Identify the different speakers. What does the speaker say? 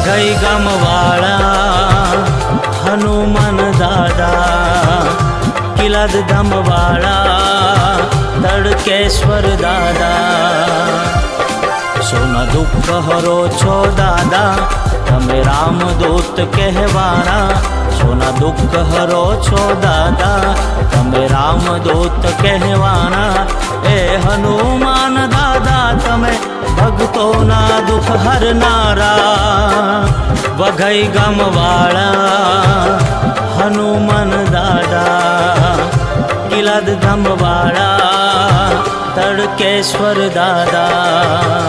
Speaker 1: વઘઈ ગામવાળા હનુમાન દાદા, કિલાદ ધામવાળા તડકેશ્વર દાદા, સોના દુઃખ હરો છો દાદા, તમે રામદૂત કહેવાના, સોના દુઃખ હરો છો દાદા, તમે રામદૂત કહેવાના, એ હનુમાન દાદા તમે ભક્તોના દુઃખ હરનારા, વઘઈ ગામવાળા હનુમાન દાદા, કિલાદ ધામવાળા તડકેશ્વર દાદા।